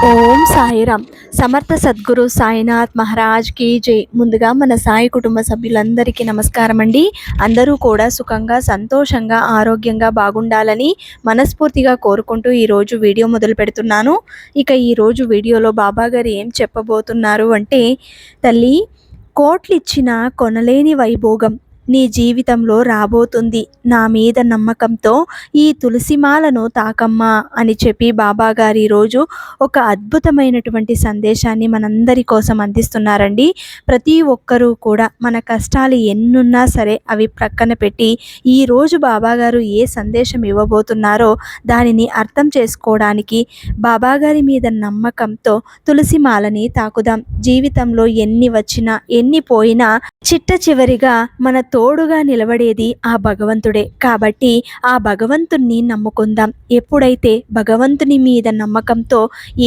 ఓం సాయిరామ్. సమర్థ సద్గురు సాయినాథ్ మహారాజ్ కి జై. ముందుగా మన సాయి కుటుంబ సభ్యులందరికీ నమస్కారం అండి. అందరూ కూడా సుఖంగా, సంతోషంగా, ఆరోగ్యంగా బాగుండాలని మనస్ఫూర్తిగా కోరుకుంటూ ఈరోజు వీడియో మొదలు పెడుతున్నాను. ఇక ఈరోజు వీడియోలో బాబా గారు ఏం చెప్పబోతున్నారు అంటే, తల్లి, కోట్లిచ్చినా కొనలేని వైభోగం నీ జీవితంలో రాబోతుంది. నా మీద నమ్మకంతో ఈ తులసిమాలను తాకమ్మా అని చెప్పి బాబా గారు ఈరోజు ఒక అద్భుతమైనటువంటి సందేశాన్ని మనందరి కోసం అందిస్తున్నారండి. ప్రతి ఒక్కరూ కూడా మన కష్టాలు ఎన్నున్నా సరే అవి ప్రక్కన పెట్టి ఈరోజు బాబా గారు ఏ సందేశం ఇవ్వబోతున్నారో దానిని అర్థం చేసుకోవడానికి బాబాగారి మీద నమ్మకంతో తులసిమాలని తాకుదాం. జీవితంలో ఎన్ని వచ్చినా ఎన్ని పోయినా చిట్ట చివరిగా మన తోడుగా నిలబడేది ఆ భగవంతుడే. కాబట్టి ఆ భగవంతుణ్ణి నమ్ముకుందాం. ఎప్పుడైతే భగవంతుని మీద నమ్మకంతో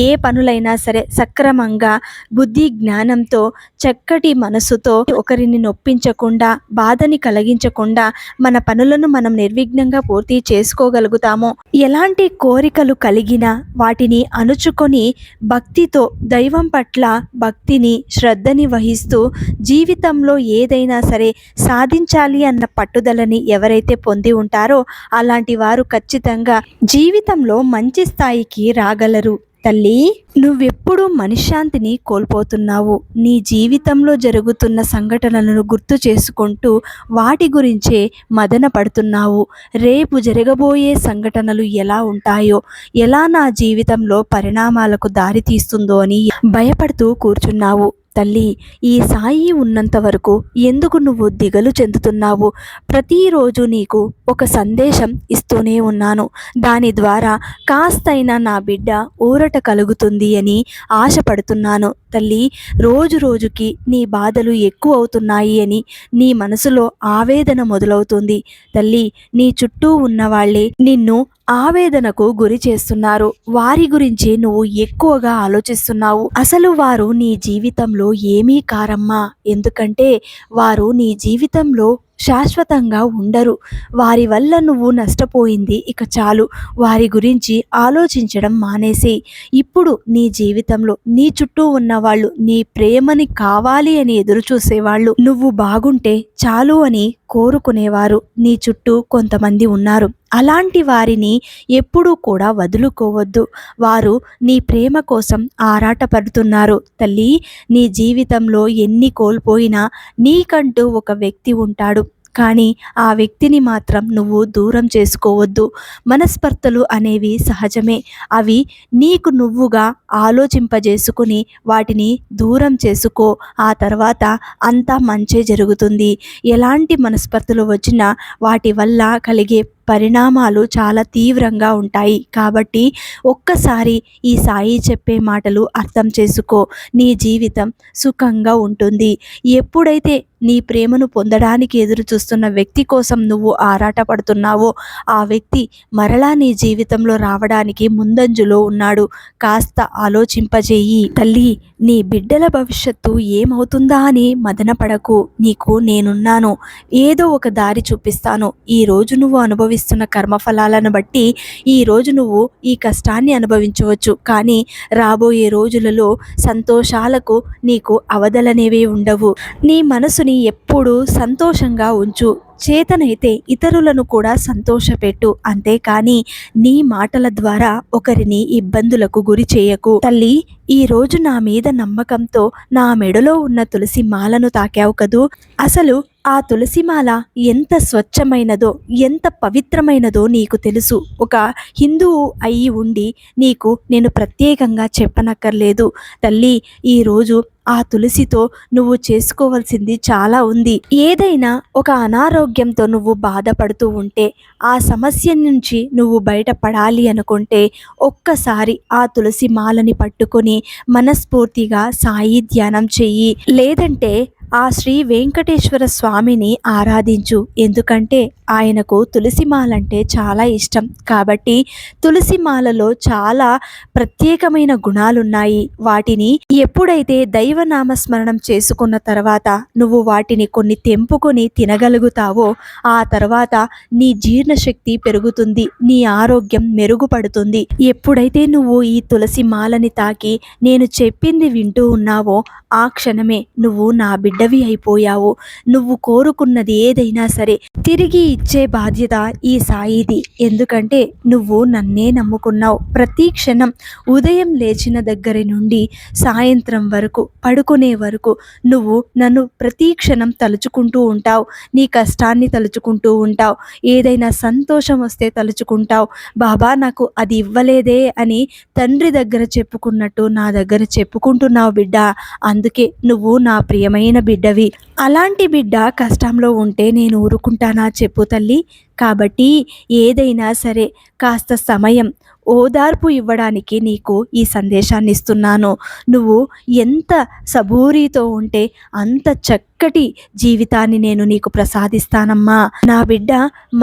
ఏ పనులైనా సరే సక్రమంగా బుద్ధి జ్ఞానంతో చక్కటి మనసుతో ఒకరిని నొప్పించకుండా బాధని కలిగించకుండా మన పనులను మనం నిర్విఘ్నంగా పూర్తి చేసుకోగలుగుతామో, ఎలాంటి కోరికలు కలిగినా వాటిని అణుచుకొని భక్తితో దైవం పట్ల భక్తిని శ్రద్ధని వహిస్తూ జీవితంలో ఏదైనా సరే సాధించాలి అన్న పట్టుదలని ఎవరైతే పొంది ఉంటారో అలాంటి వారు ఖచ్చితంగా జీవితంలో మంచి స్థాయికి రాగలరు. తల్లి, నువ్వెప్పుడు మనశ్శాంతిని కోల్పోతున్నావు. నీ జీవితంలో జరుగుతున్న సంఘటనలను గుర్తు చేసుకుంటూ వాటి గురించే మదన పడుతున్నావు. రేపు జరగబోయే సంఘటనలు ఎలా ఉంటాయో, ఎలా నా జీవితంలో పరిణామాలకు దారి తీస్తుందో అని భయపడుతూ కూర్చున్నావు. తల్లి, ఈ సాయి ఉన్నంత వరకు ఎందుకు నువ్వు దిగులు చెందుతున్నావు? ప్రతిరోజు నీకు ఒక సందేశం ఇస్తూనే ఉన్నాను. దాని ద్వారా కాస్తైనా నా బిడ్డ ఊరట కలుగుతుంది అని ఆశపడుతున్నాను. తల్లి, రోజు రోజుకి నీ బాధలు ఎక్కువ అవుతున్నాయి అని నీ మనసులో ఆవేదన మొదలవుతుంది. తల్లి, నీ చుట్టూ ఉన్న వాళ్ళే నిన్ను ఆవేదనకు గురి చేస్తున్నారు. వారి గురించి నువ్వు ఎక్కువగా ఆలోచిస్తున్నావు. అసలు వారు నీ జీవితంలో ఏమీ కారమ్మా. ఎందుకంటే వారు నీ జీవితంలో శాశ్వతంగా ఉండరు. వారి వల్ల నువ్వు నష్టపోయింది ఇక చాలు. వారి గురించి ఆలోచించడం మానేసి ఇప్పుడు నీ జీవితంలో నీ చుట్టూ ఉన్న వాళ్ళు నీ ప్రేమని కావాలి అని ఎదురు చూసేవాళ్ళు, నువ్వు బాగుంటే చాలు అని కోరుకునేవారు నీ చుట్టూ కొంతమంది ఉన్నారు. అలాంటి వారిని ఎప్పుడూ కూడా వదులుకోవద్దు. వారు నీ ప్రేమ కోసం ఆరాటపడుతున్నారు. తల్లి, నీ జీవితంలో ఎన్ని కోల్పోయినా నీకంటూ ఒక వ్యక్తి ఉంటాడు. కానీ ఆ వ్యక్తిని మాత్రం నువ్వు దూరం చేసుకోవద్దు. మనస్పర్ధలు అనేవి సహజమే. అవి నీకు నువ్వుగా ఆలోచింపజేసుకుని వాటిని దూరం చేసుకో. ఆ తర్వాత అంతా మంచే జరుగుతుంది. ఎలాంటి మనస్పర్ధలు వచ్చినా వాటి వల్ల కలిగే పరిణామాలు చాలా తీవ్రంగా ఉంటాయి. కాబట్టి ఒక్కసారి ఈ సాయి చెప్పే మాటలు అర్థం చేసుకో. నీ జీవితం సుఖంగా ఉంటుంది. ఎప్పుడైతే నీ ప్రేమను పొందడానికి ఎదురు చూస్తున్న వ్యక్తి కోసం నువ్వు ఆరాటపడుతున్నావో ఆ వ్యక్తి మరలా నీ జీవితంలో రావడానికి ముందంజలో ఉన్నాడు. కాస్త ఆలోచింపజేయి. తల్లి, నీ బిడ్డల భవిష్యత్తు ఏమవుతుందా అని మదన పడకు. నీకు నేనున్నాను. ఏదో ఒక దారి చూపిస్తాను. ఈరోజు నువ్వు అనుభవిస్తున్న కర్మఫలాలను బట్టి ఈరోజు నువ్వు ఈ కష్టాన్ని అనుభవించవచ్చు. కానీ రాబోయే రోజులలో సంతోషాలకు నీకు అవధలనేవే ఉండవు. నీ మనసుని ఎప్పుడూ సంతోషంగా ఉంచు. చేతనైతే ఇతరులను కూడా సంతోషపెట్టు. అంతేకాని నీ మాటల ద్వారా ఒకరిని ఇబ్బందులకు గురి చేయకు. తల్లి, ఈరోజు నా మీద నమ్మకంతో నా మెడలో ఉన్న తులసి మాలను తాకావు కదూ. అసలు ఆ తులసిమాల ఎంత స్వచ్ఛమైనదో ఎంత పవిత్రమైనదో నీకు తెలుసు. ఒక హిందువు అయి ఉండి నీకు నేను ప్రత్యేకంగా చెప్పనక్కర్లేదు. తల్లి, ఈరోజు ఆ తులసితో నువ్వు చేసుకోవాల్సింది చాలా ఉంది. ఏదైనా ఒక అనారోగ్యంతో నువ్వు బాధపడుతూ ఉంటే, ఆ సమస్య నుంచి నువ్వు బయటపడాలి అనుకుంటే ఒక్కసారి ఆ తులసి మాలని పట్టుకొని మనస్ఫూర్తిగా సాయి ధ్యానం చెయ్యి. లేదంటే ఆ శ్రీ వెంకటేశ్వర స్వామిని ఆరాధించు. ఎందుకంటే ఆయనకు తులసిమాలంటే చాలా ఇష్టం. కాబట్టి తులసిమాలలో చాలా ప్రత్యేకమైన గుణాలున్నాయి. వాటిని ఎప్పుడైతే దైవనామస్మరణం చేసుకున్న తర్వాత నువ్వు వాటిని కొన్ని తెంపుకొని తినగలుగుతావో ఆ తర్వాత నీ జీర్ణశక్తి పెరుగుతుంది, నీ ఆరోగ్యం మెరుగుపడుతుంది. ఎప్పుడైతే నువ్వు ఈ తులసి మాలని తాకి నేను చెప్పింది వింటూ ఉన్నావో ఆ క్షణమే నువ్వు నా బిడ్డవి అయిపోయావు. నువ్వు కోరుకున్నది ఏదైనా సరే తిరిగి ఇచ్చే బాధ్యత ఈ సాయిది. ఎందుకంటే నువ్వు నన్నే నమ్ముకున్నావు. ప్రతి క్షణం ఉదయం లేచిన దగ్గర నుండి సాయంత్రం వరకు పడుకునే వరకు నువ్వు నన్ను ప్రతి క్షణం తలుచుకుంటూ ఉంటావు. నీ కష్టాన్ని తలుచుకుంటూ ఉంటావు. ఏదైనా సంతోషం వస్తే తలుచుకుంటావు. బాబా నాకు అది ఇవ్వలేదే అని తండ్రి దగ్గర చెప్పుకున్నట్టు నా దగ్గర చెప్పుకుంటున్నావు బిడ్డ. అందుకే నువ్వు నా ప్రియమైన బిడ్డవి. అలాంటి బిడ్డ కష్టంలో ఉంటే నేను ఊరుకుంటానా చెప్పు తల్లి. కాబట్టి ఏదైనా సరే కాస్త సమయం ఓదార్పు ఇవ్వడానికి నీకు ఈ సందేశాన్ని ఇస్తున్నాను. నువ్వు ఎంత సబూరితో ఉంటే అంత చక్కటి జీవితాన్ని నేను నీకు ప్రసాదిస్తానమ్మా. నా బిడ్డ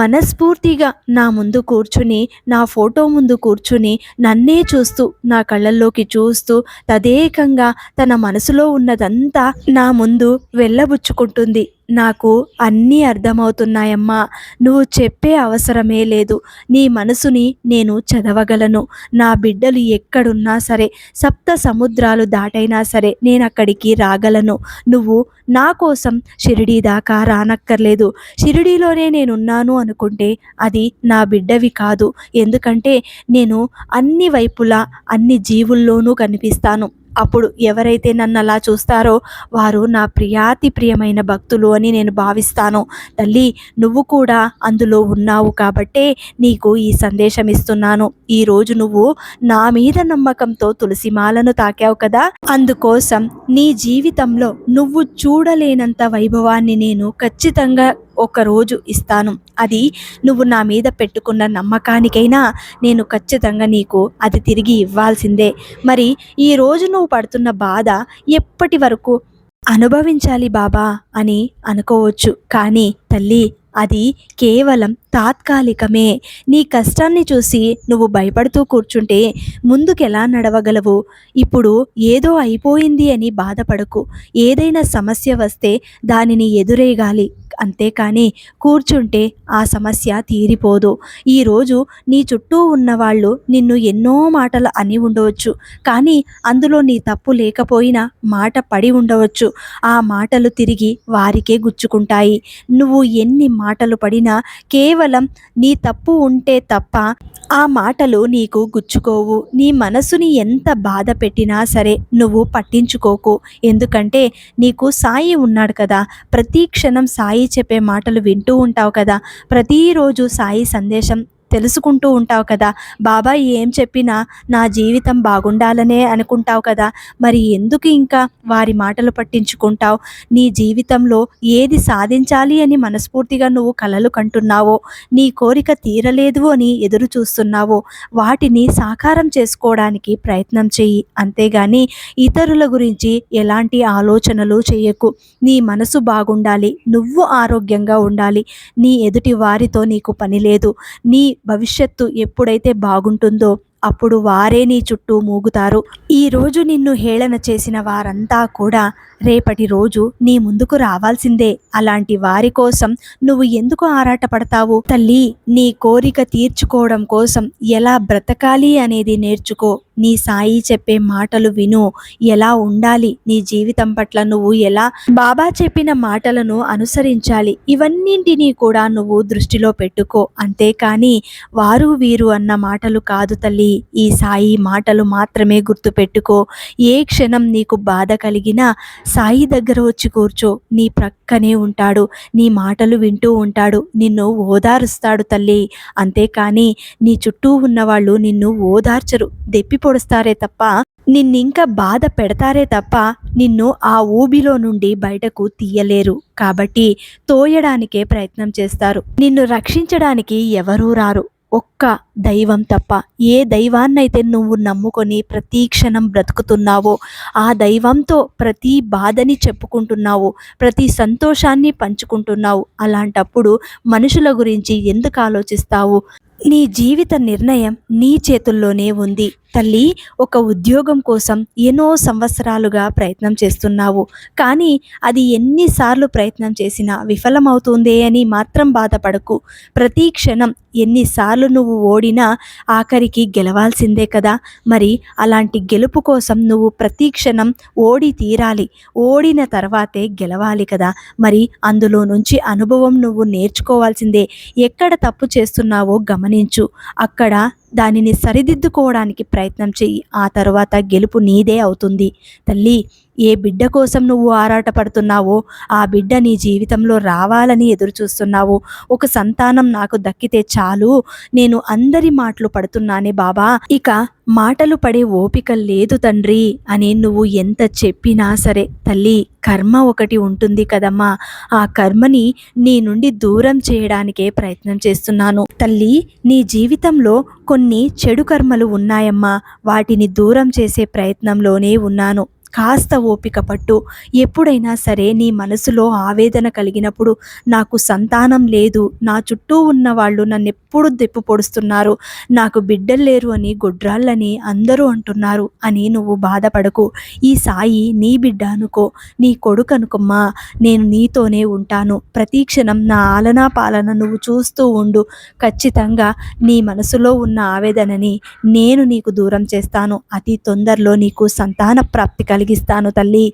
మనస్ఫూర్తిగా నా ముందు కూర్చుని, నా ఫోటో ముందు కూర్చుని నన్నే చూస్తూ, నా కళ్ళల్లోకి చూస్తూ తదేకంగా తన మనసులో ఉన్నదంతా నా ముందు వెళ్ళబుచ్చుకుంటుంది. నాకు అన్నీ అర్థమవుతున్నాయమ్మా. నువ్వు చెప్పే అవసరమే లేదు. నీ మనసుని నేను చదవగలను. నా బిడ్డలు ఎక్కడున్నా సరే, సప్త సముద్రాలు దాటైనా సరే నేను అక్కడికి రాగలను. నువ్వు నా కోసం షిరిడీ దాకా రానక్కర్లేదు. షిరిడీలోనే నేనున్నాను అనుకుంటే అది నా బిడ్డవి కాదు. ఎందుకంటే నేను అన్ని వైపులా అన్ని జీవుల్లోనూ కనిపిస్తాను. అప్పుడు ఎవరైతే నన్ను అలా చూస్తారో వారు నా ప్రియాతి ప్రియమైన భక్తులు అని నేను భావిస్తాను. తల్లి, నువ్వు కూడా అందులో ఉన్నావు కాబట్టే నీకు ఈ సందేశం ఇస్తున్నాను. ఈరోజు నువ్వు నా మీద నమ్మకంతో తులసిమాలను తాకావు కదా, అందుకోసం నీ జీవితంలో నువ్వు చూడలేనంత వైభవాన్ని నేను ఖచ్చితంగా ఒకరోజు ఇస్తాను. అది నువ్వు నా మీద పెట్టుకున్న నమ్మకానికైనా నేను ఖచ్చితంగా నీకు అది తిరిగి ఇవ్వాల్సిందే. మరి ఈరోజు నువ్వు పడుతున్న బాధ ఎప్పటి వరకు అనుభవించాలి బాబా అని అనుకోవచ్చు. కానీ తల్లి, అది కేవలం తాత్కాలికమే. నీ కష్టాన్ని చూసి నువ్వు భయపడుతూ కూర్చుంటే ముందుకెలా నడవగలవు? ఇప్పుడు ఏదో అయిపోయింది అని బాధపడకు. ఏదైనా సమస్య వస్తే దానిని ఎదురేగాలి, అంతేకాని కూర్చుంటే ఆ సమస్య తీరిపోదు. ఈరోజు నీ చుట్టూ ఉన్నవాళ్ళు నిన్ను ఎన్నో మాటలు అని ఉండవచ్చు, కానీ అందులో నీ తప్పు లేకపోయినా మాట పడి ఉండవచ్చు. ఆ మాటలు తిరిగి వారికే గుచ్చుకుంటాయి. నువ్వు ఎన్ని మాటలు పడినా కేవలం నీ తప్పు ఉంటే తప్ప ఆ మాటలు నీకు గుచ్చుకోవు. నీ మనసుని ఎంత బాధ పెట్టినా సరే నువ్వు పట్టించుకోకు. ఎందుకంటే నీకు సాయి ఉన్నాడు కదా. ప్రతి క్షణం సాయి చెప్పే మాటలు వింటూ ఉంటావు కదా. ప్రతిరోజు సాయి సందేశం తెలుసుకుంటూ ఉంటావు కదా. బాబాయ్ ఏం చెప్పినా నా జీవితం బాగుండాలనే అనుకుంటావు కదా. మరి ఎందుకు ఇంకా వారి మాటలు పట్టించుకుంటావు? నీ జీవితంలో ఏది సాధించాలి అని మనస్ఫూర్తిగా నువ్వు కలలు కంటున్నావో, నీ కోరిక తీరలేదు అని ఎదురు చూస్తున్నావో వాటిని సాకారం చేసుకోవడానికి ప్రయత్నం చెయ్యి. అంతేగాని ఇతరుల గురించి ఎలాంటి ఆలోచనలు చేయకు. నీ మనసు బాగుండాలి, నువ్వు ఆరోగ్యంగా ఉండాలి. నీ ఎదుటి వారితో నీకు పని లేదు. నీ భవిష్యత్తు ఎప్పుడైతే బాగుంటుందో అప్పుడు వారే నీ చుట్టూ మూగుతారు. ఈరోజు నిన్ను హేళన చేసిన వారంతా కూడా రేపటి రోజు నీ ముందుకు రావాల్సిందే. అలాంటి వారి కోసం నువ్వు ఎందుకు ఆరాటపడతావు? తల్లి, నీ కోరిక తీర్చుకోవడం కోసం ఎలా బ్రతకాలి అనేది నేర్చుకో. నీ సాయి చెప్పే మాటలు విను. ఎలా ఉండాలి, నీ జీవితం పట్ల నువ్వు ఎలా బాబా చెప్పిన మాటలను అనుసరించాలి, ఇవన్నింటినీ కూడా నువ్వు దృష్టిలో పెట్టుకో. అంతేకాని వారు వీరు అన్న మాటలు కాదు తల్లి. ఈ సాయి మాటలు మాత్రమే గుర్తుపెట్టుకో. ఏ క్షణం నీకు బాధ కలిగినా సాయి దగ్గర వచ్చి కూర్చో. నీ ప్రక్కనే ఉంటాడు, నీ మాటలు వింటూ ఉంటాడు, నిన్ను ఓదారుస్తాడు తల్లి. అంతేకాని నీ చుట్టూ ఉన్నవాళ్ళు నిన్ను ఓదార్చరు, దెప్పి పొడుస్తారే తప్ప, నిన్నింకా బాధ పెడతారే తప్ప నిన్ను ఆ ఊబిలో నుండి బయటకు తీయలేరు. కాబట్టి తోయడానికే ప్రయత్నం చేస్తారు, నిన్ను రక్షించడానికి ఎవరూ రారు. ఒక్క దైవం తప్ప. ఏ దైవాన్నైతే నువ్వు నమ్ముకొని ప్రతి క్షణం బ్రతుకుతున్నావో, ఆ దైవంతో ప్రతి బాధని చెప్పుకుంటున్నావు, ప్రతి సంతోషాన్ని పంచుకుంటున్నావు. అలాంటప్పుడు మనుషుల గురించి ఎందుకు ఆలోచిస్తావు? నీ జీవిత నిర్ణయం నీ చేతుల్లోనే ఉంది తల్లి. ఒక ఉద్యోగం కోసం ఎన్నో సంవత్సరాలుగా ప్రయత్నం చేస్తున్నావు, కానీ అది ఎన్నిసార్లు ప్రయత్నం చేసినా విఫలమవుతుందే అని మాత్రం బాధపడకు. ప్రతి క్షణం ఎన్నిసార్లు నువ్వు ఓడినా ఆఖరికి గెలవాల్సిందే కదా. మరి అలాంటి గెలుపు కోసం నువ్వు ప్రతి క్షణం ఓడి తీరాలి. ఓడిన తర్వాతే గెలవాలి కదా. మరి అందులో నుంచి అనుభవం నువ్వు నేర్చుకోవాల్సిందే. ఎక్కడ తప్పు చేస్తున్నావో గమనించు, అక్కడ దానిని సరిదిద్దుకోవడానికి ప్రయత్నం చెయ్యి. ఆ తర్వాత గెలుపు నీదే అవుతుంది తల్లి. ఏ బిడ్డ కోసం నువ్వు ఆరాటపడుతున్నావో ఆ బిడ్డ నీ జీవితంలో రావాలని ఎదురు చూస్తున్నావు. ఒక సంతానం నాకు దక్కితే చాలు, నేను అందరి మాటలు పడుతున్నానే బాబా, ఇక మాటలు పడే ఓపిక లేదు తండ్రి అని నువ్వు ఎంత చెప్పినా సరే తల్లి, కర్మ ఒకటి ఉంటుంది కదమ్మా, ఆ కర్మని నీ నుండి దూరం చేయడానికే ప్రయత్నం చేస్తున్నాను తల్లి. నీ జీవితంలో కొన్ని చెడు కర్మలు ఉన్నాయమ్మా, వాటిని దూరం చేసే ప్రయత్నంలోనే ఉన్నాను. కాస్త ఓపిక పట్టు. ఎప్పుడైనా సరే నీ మనసులో ఆవేదన కలిగినప్పుడు, నాకు సంతానం లేదు, నా చుట్టూ ఉన్న వాళ్ళు నన్ను ఎప్పుడు దెప్పు పొడుస్తున్నారు, నాకు బిడ్డలు లేరు అని గొడ్రాళ్ళని అందరూ అంటున్నారు అని నువ్వు బాధపడకు. ఈ సాయి నీ బిడ్డ అనుకో, నీ కొడుకు అనుకోమ్మా. నేను నీతోనే ఉంటాను. ప్రతి క్షణం నా ఆలనా పాలన నువ్వు చూస్తూ ఉండు. ఖచ్చితంగా నీ మనసులో ఉన్న ఆవేదనని నేను నీకు దూరం చేస్తాను. అతి తొందరలో నీకు సంతాన ప్రాప్తి కలిగిస్తాను తల్లి.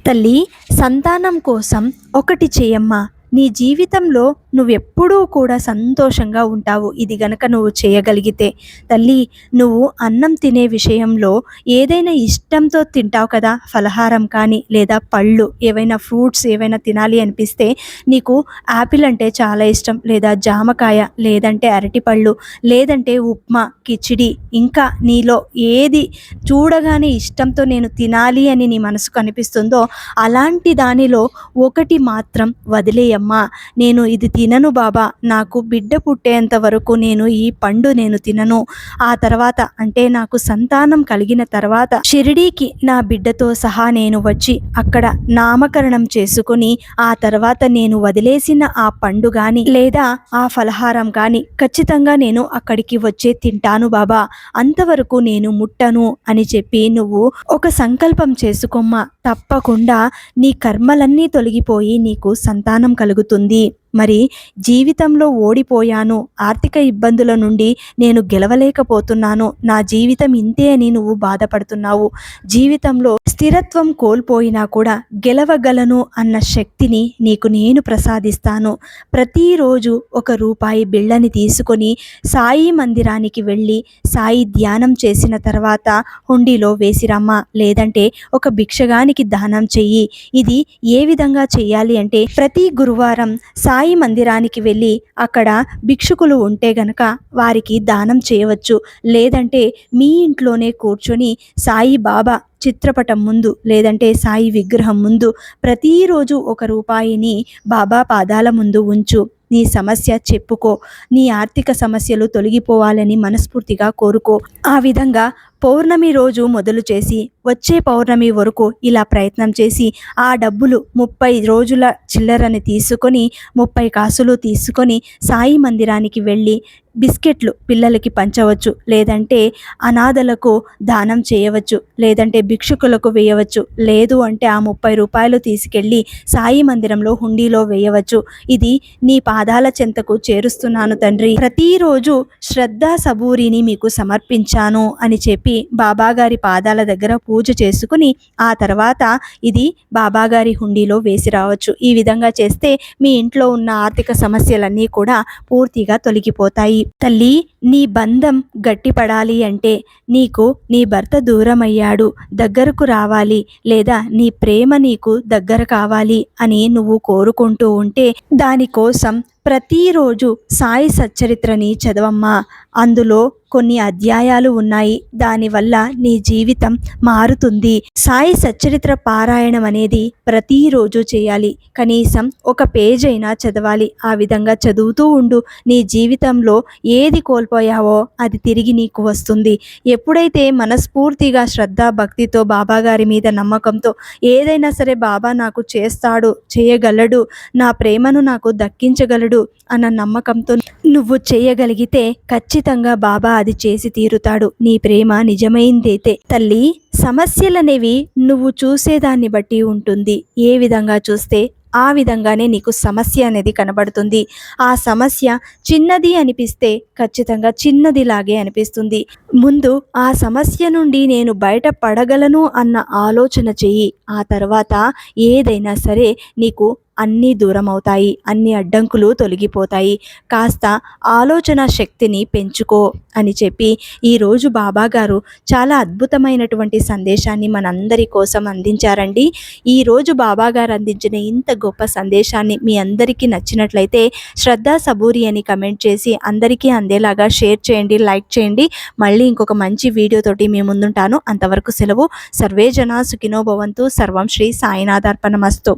తల్లి, సంతానం కోసం ఒకటి చేయమ్మా. నీ జీవితంలో నువ్వెప్పుడూ కూడా సంతోషంగా ఉంటావు, ఇది గనక నువ్వు చేయగలిగితే. తల్లి, నువ్వు అన్నం తినే విషయంలో ఏదైనా ఇష్టంతో తింటావు కదా, ఫలహారం కానీ లేదా పళ్ళు ఏవైనా ఫ్రూట్స్ ఏవైనా తినాలి అనిపిస్తే, నీకు యాపిల్ అంటే చాలా ఇష్టం, లేదా జామకాయ, లేదంటే అరటిపళ్ళు, లేదంటే ఉప్మా, కిచిడి, ఇంకా నీలో ఏది చూడగానే ఇష్టంతో నేను తినాలి అని నీ మనసుకు అనిపిస్తుందో అలాంటి దానిలో ఒకటి మాత్రం వదిలేయమ్మా. నేను ఇది తినను బాబా, నాకు బిడ్డ పుట్టేంత వరకు నేను ఈ పండు నేను తినను. ఆ తర్వాత అంటే నాకు సంతానం కలిగిన తర్వాత షిరిడీకి నా బిడ్డతో సహా నేను వచ్చి అక్కడ నామకరణం చేసుకుని ఆ తర్వాత నేను వదిలేసిన ఆ పండు కానీ లేదా ఆ ఫలహారం కానీ ఖచ్చితంగా నేను అక్కడికి వచ్చే తింటాను బాబా, అంతవరకు నేను ముట్టను అని చెప్పి నువ్వు ఒక సంకల్పం చేసుకోమ్మా. తప్పకుండా నీ కర్మలన్నీ తొలగిపోయి నీకు సంతానం కలుగుతుంది. మరి జీవితంలో ఓడిపోయాను, ఆర్థిక ఇబ్బందుల నుండి నేను గెలవలేకపోతున్నాను, నా జీవితం ఇంతే అని నువ్వు బాధపడుతున్నావు. జీవితంలో స్థిరత్వం కోల్పోయినా కూడా గెలవగలను అన్న శక్తిని నీకు నేను ప్రసాదిస్తాను. ప్రతిరోజు ₹1 బిళ్ళని తీసుకొని సాయి మందిరానికి వెళ్ళి సాయి ధ్యానం చేసిన తర్వాత హుండీలో వేసిరమ్మా, లేదంటే ఒక భిక్షగానికి దానం చెయ్యి. ఇది ఏ విధంగా చెయ్యాలి అంటే, ప్రతి గురువారం సాయి మందిరానికి వెళ్ళి అక్కడ భిక్షుకులు ఉంటే గనక వారికి దానం చేయవచ్చు. లేదంటే మీ ఇంట్లోనే కూర్చొని సాయి బాబా చిత్రపటం ముందు లేదంటే సాయి విగ్రహం ముందు ప్రతిరోజు ₹1 బాబా పాదాల ముందు ఉంచు. నీ సమస్య చెప్పుకో, నీ ఆర్థిక సమస్యలు తొలగిపోవాలని మనస్ఫూర్తిగా కోరుకో. ఆ విధంగా పౌర్ణమి రోజు మొదలు చేసి వచ్చే పౌర్ణమి వరకు ఇలా ప్రయత్నం చేసి ఆ డబ్బులు 30 రోజుల చిల్లరని తీసుకొని 30 కాసులు తీసుకొని సాయి మందిరానికి వెళ్ళి బిస్కెట్లు పిల్లలకి పంచవచ్చు, లేదంటే అనాథలకు దానం చేయవచ్చు, లేదంటే భిక్షుకులకు వేయవచ్చు. లేదు అంటే ఆ ₹30 తీసుకెళ్ళి సాయి మందిరంలో హుండీలో వేయవచ్చు. ఇది నీ పాదాల చెంతకు చేరుస్తున్నాను తండ్రి, ప్రతిరోజు శ్రద్ధా సబూరిని మీకు సమర్పించాను అని చెప్పి బాబాగారి పాదాల దగ్గర పూజ చేసుకుని ఆ తర్వాత ఇది బాబాగారి హుండీలో వేసి రావచ్చు. ఈ విధంగా చేస్తే మీ ఇంట్లో ఉన్న ఆర్థిక సమస్యలన్నీ కూడా పూర్తిగా తొలగిపోతాయి. తల్లి, నీ బంధం గట్టిపడాలి అంటే నీకు నీ భర్త దూరమయ్యాడు, దగ్గరకు రావాలి, లేదా నీ ప్రేమ నీకు దగ్గర కావాలి అని నువ్వు కోరుకుంటూ ఉంటే దానికోసం ప్రతిరోజు సాయి సచ్చరిత్రని చదవమ్మా. అందులో కొన్ని అధ్యాయాలు ఉన్నాయి. దానివల్ల నీ జీవితం మారుతుంది. సాయి సచ్చరిత్ర పారాయణం అనేది ప్రతిరోజు చేయాలి. కనీసం ఒక పేజ్ అయినా చదవాలి. ఆ విధంగా చదువుతూ ఉండు. నీ జీవితంలో ఏది కోల్పోయావో అది తిరిగి నీకు వస్తుంది. ఎప్పుడైతే మనస్ఫూర్తిగా శ్రద్ధ భక్తితో బాబా గారి మీద నమ్మకంతో ఏదైనా సరే బాబా నాకు చేస్తాడు, చేయగలడు, నా ప్రేమను నాకు దక్కించగలడు అన్న నమ్మకంతో నువ్వు చేయగలిగితే ఖచ్చితంగా బాబా అది చేసి తీరుతాడు. నీ ప్రేమ నిజమైందైతే తల్లి, సమస్యలనేవి నువ్వు చూసేదాన్ని బట్టి ఉంటుంది. ఏ విధంగా చూస్తే ఆ విధంగానే నీకు సమస్య అనేది కనబడుతుంది. ఆ సమస్య చిన్నది అనిపిస్తే ఖచ్చితంగా చిన్నదిలాగే అనిపిస్తుంది. ముందు ఆ సమస్య నుండి నేను బయటపడగలను అన్న ఆలోచన చెయ్యి. ఆ తర్వాత ఏదైనా సరే నీకు అన్నీ దూరం అవుతాయి, అన్ని అడ్డంకులు తొలగిపోతాయి. కాస్త ఆలోచన శక్తిని పెంచుకో అని చెప్పి ఈరోజు బాబా గారు చాలా అద్భుతమైనటువంటి సందేశాన్ని మనందరి కోసం అందించారండి. ఈరోజు బాబా గారు అందించిన ఇంత గొప్ప సందేశాన్ని మీ అందరికీ నచ్చినట్లయితే శ్రద్ధ సబూరి అని కమెంట్ చేసి అందరికీ అందేలాగా షేర్ చేయండి, లైక్ చేయండి. మళ్ళీ ఇంకొక మంచి వీడియోతోటి మీ ముందుంటాను. అంతవరకు సెలవు. సర్వే జనా సుఖినో భవంతు. సర్వం శ్రీ సాయినాథార్పణమస్తు.